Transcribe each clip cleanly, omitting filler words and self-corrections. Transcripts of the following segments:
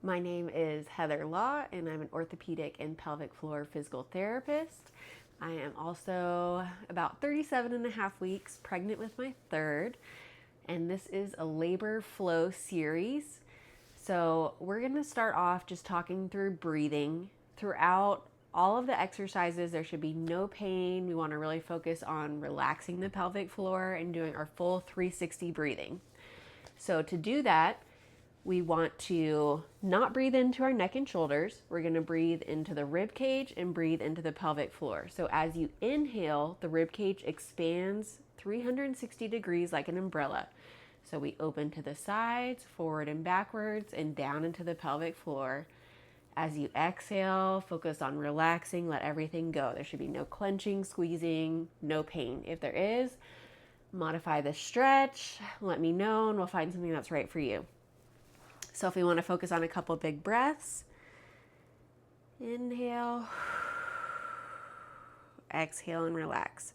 My name is Heather Law, and I'm an orthopedic and pelvic floor physical therapist. I am also about 37 and a half weeks pregnant with my third, and this is a labor flow series. So we're going to start off just talking through breathing. Throughout all of the exercises, there should be no pain. We want to really focus on relaxing the pelvic floor and doing our full 360 breathing. So to do that, we want to not breathe into our neck and shoulders. We're going to breathe into the rib cage and breathe into the pelvic floor. So as you inhale, the rib cage expands 360 degrees like an umbrella. So we open to the sides, forward and backwards, and down into the pelvic floor. As you exhale, focus on relaxing, let everything go. There should be no clenching, squeezing, no pain. If there is, modify the stretch, let me know, and we'll find something that's right for you. So if we want to focus on a couple big breaths, inhale, exhale, and relax.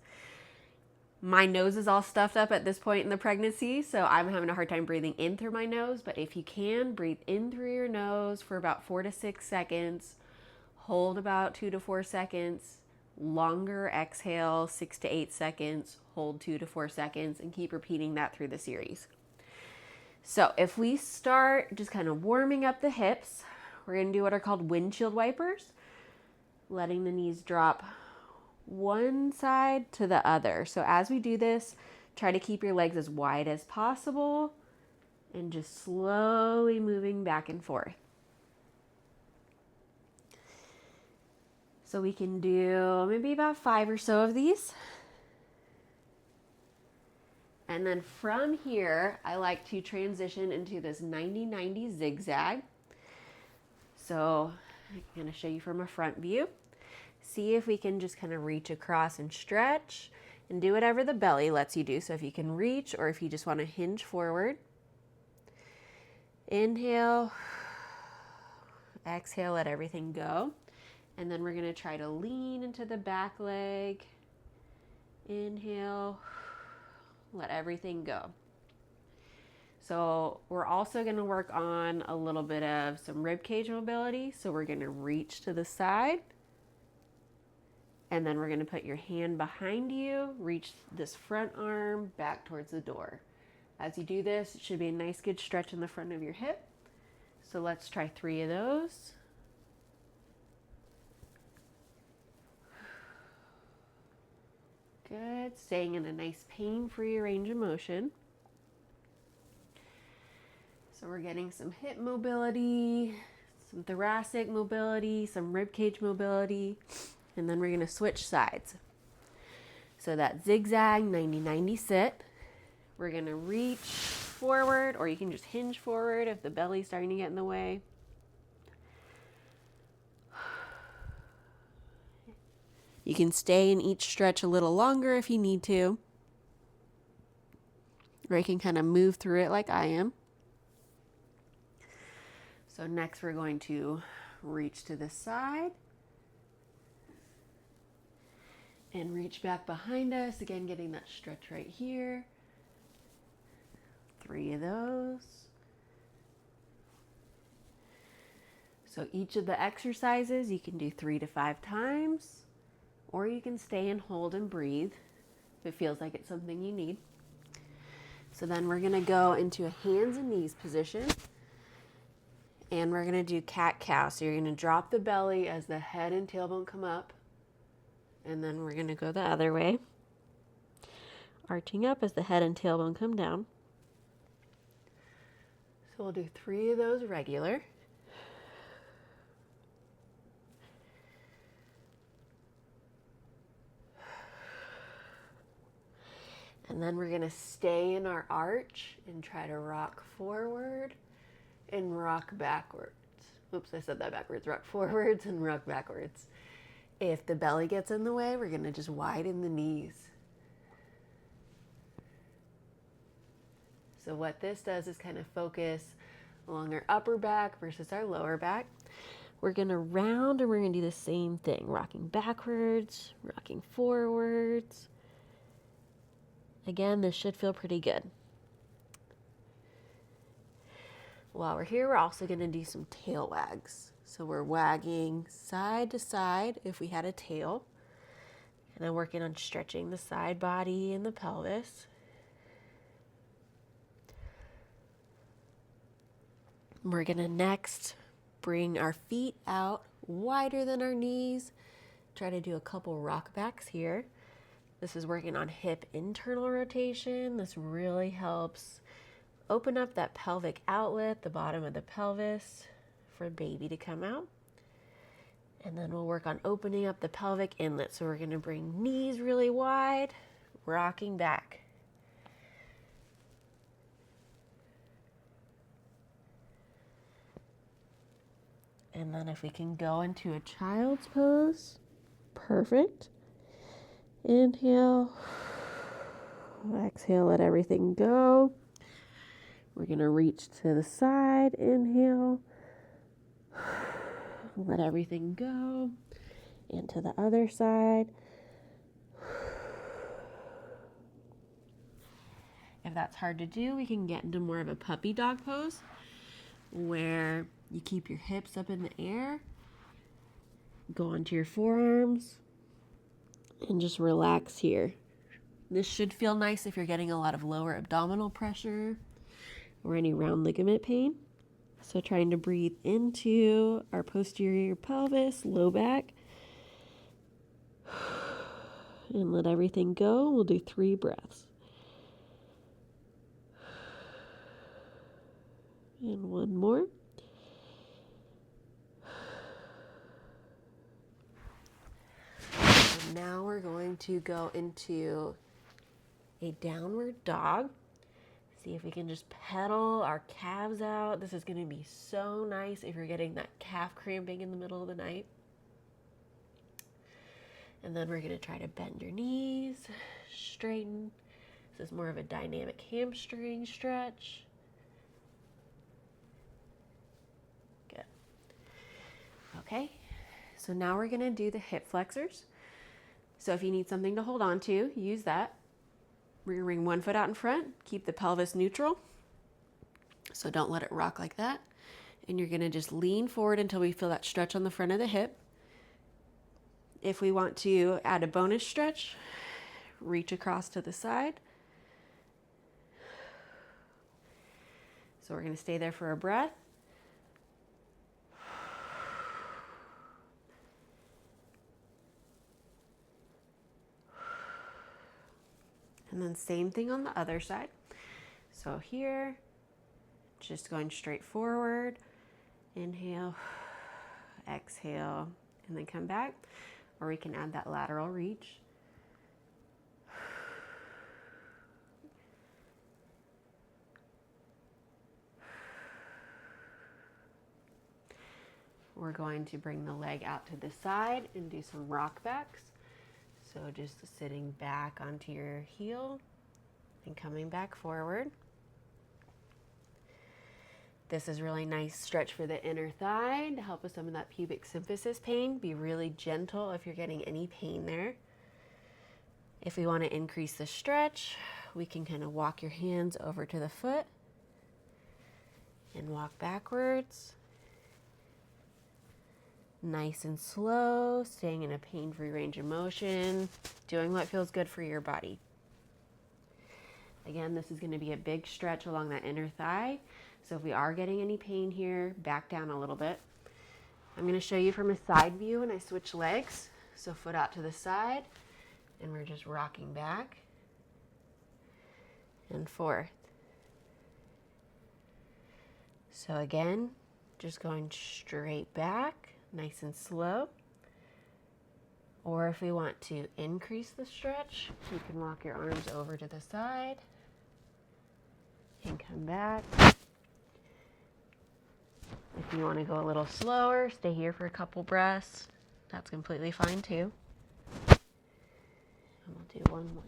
My nose is all stuffed up at this point in the pregnancy, so I'm having a hard time breathing in through my nose, but if you can, breathe in through your nose for about 4 to 6 seconds, hold about 2 to 4 seconds, longer exhale, 6 to 8 seconds, hold 2 to 4 seconds, and keep repeating that through the series. So if we start just kind of warming up the hips, we're going to do what are called windshield wipers, letting the knees drop one side to the other. So as we do this, try to keep your legs as wide as possible and just slowly moving back and forth. So we can do maybe about 5 or so of these. And then from here, I like to transition into this 90-90 zigzag. So I'm going to show you from a front view. See if we can just kind of reach across and stretch and do whatever the belly lets you do. So if you can reach or if you just want to hinge forward. Inhale, exhale, let everything go. And then we're going to try to lean into the back leg. Inhale, let everything go. So we're also going to work on a little bit of some rib cage mobility. So we're going to reach to the side. And then we're going to put your hand behind you, reach this front arm back towards the door. As you do this, it should be a nice good stretch in the front of your hip. So let's try 3 of those. Good. Staying in a nice pain-free range of motion. So we're getting some hip mobility, some thoracic mobility, some rib cage mobility. And then we're going to switch sides. So that zigzag 90-90 sit, we're going to reach forward, or you can just hinge forward if the belly's starting to get in the way. You can stay in each stretch a little longer if you need to, or you can kind of move through it like I am. So next we're going to reach to the side. And reach back behind us. Again, getting that stretch right here. 3 of those. So each of the exercises you can do 3 to 5 times. Or you can stay and hold and breathe if it feels like it's something you need. So then we're going to go into a hands and knees position. And we're going to do cat-cow. So you're going to drop the belly as the head and tailbone come up. And then we're going to go the other way, arching up as the head and tailbone come down. So we'll do 3 of those regular. And then we're going to stay in our arch and try to rock forward and rock backwards. Oops, I said that backwards. Rock forwards and rock backwards. If the belly gets in the way, we're going to just widen the knees. So what this does is kind of focus along our upper back versus our lower back. We're going to round and we're going to do the same thing. Rocking backwards, rocking forwards. Again, this should feel pretty good. While we're here, we're also going to do some tail wags. So we're wagging side to side if we had a tail. And I'm working on stretching the side body and the pelvis. We're going to next bring our feet out wider than our knees. Try to do a couple rockbacks here. This is working on hip internal rotation. This really helps open up that pelvic outlet, the bottom of the pelvis, for baby to come out. And then we'll work on opening up the pelvic inlet. So we're going to bring knees really wide, rocking back. And then if we can go into a child's pose, perfect. Inhale, exhale, let everything go. We're going to reach to the side, inhale, let everything go, and to the other side. If that's hard to do, we can get into more of a puppy dog pose, where you keep your hips up in the air, go onto your forearms, and just relax here. This should feel nice if you're getting a lot of lower abdominal pressure or any round ligament pain. So trying to breathe into our posterior pelvis, low back, and let everything go. We'll do 3 breaths. And 1 more. And now we're going to go into a downward dog. See if we can just pedal our calves out. This is going to be so nice if you're getting that calf cramping in the middle of the night. And then we're going to try to bend your knees, straighten. This is more of a dynamic hamstring stretch. Good. Okay, so now we're going to do the hip flexors. So if you need something to hold on to, use that. We're going to bring one foot out in front, keep the pelvis neutral. So don't let it rock like that. And you're going to just lean forward until we feel that stretch on the front of the hip. If we want to add a bonus stretch, reach across to the side. So we're going to stay there for a breath. And then same thing on the other side. So here, just going straight forward. Inhale, exhale, and then come back. Or we can add that lateral reach. We're going to bring the leg out to the side and do some rockbacks. So just sitting back onto your heel and coming back forward. This is really nice stretch for the inner thigh to help with some of that pubic symphysis pain. Be really gentle if you're getting any pain there. If we want to increase the stretch, we can kind of walk your hands over to the foot and walk backwards. Nice and slow, staying in a pain-free range of motion, doing what feels good for your body. Again, this is going to be a big stretch along that inner thigh. So if we are getting any pain here, back down a little bit. I'm going to show you from a side view when I switch legs. So foot out to the side, and we're just rocking back and forth. So again, just going straight back, nice and slow. Or if we want to increase the stretch, you can walk your arms over to the side and come back. If you want to go a little slower, stay here for a couple breaths. That's completely fine too. And we'll do one more.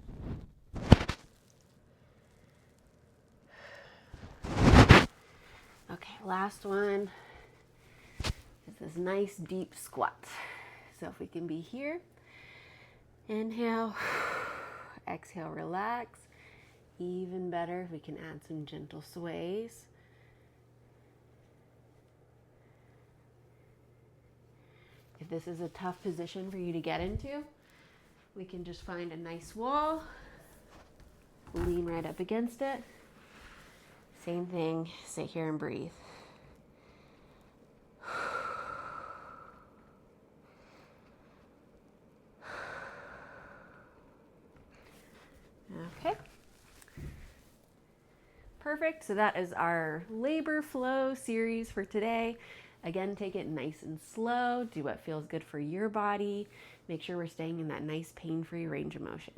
Okay, last one is this nice deep squat. So if we can be here, inhale, exhale, relax. Even better if we can add some gentle sways. this is a tough position for you to get into, we can just find a nice wall, lean right up against it. Same thing, sit here and breathe. Okay. Perfect. So that is our labor flow series for today. Again, take it nice and slow. Do what feels good for your body. Make sure we're staying in that nice pain-free range of motion.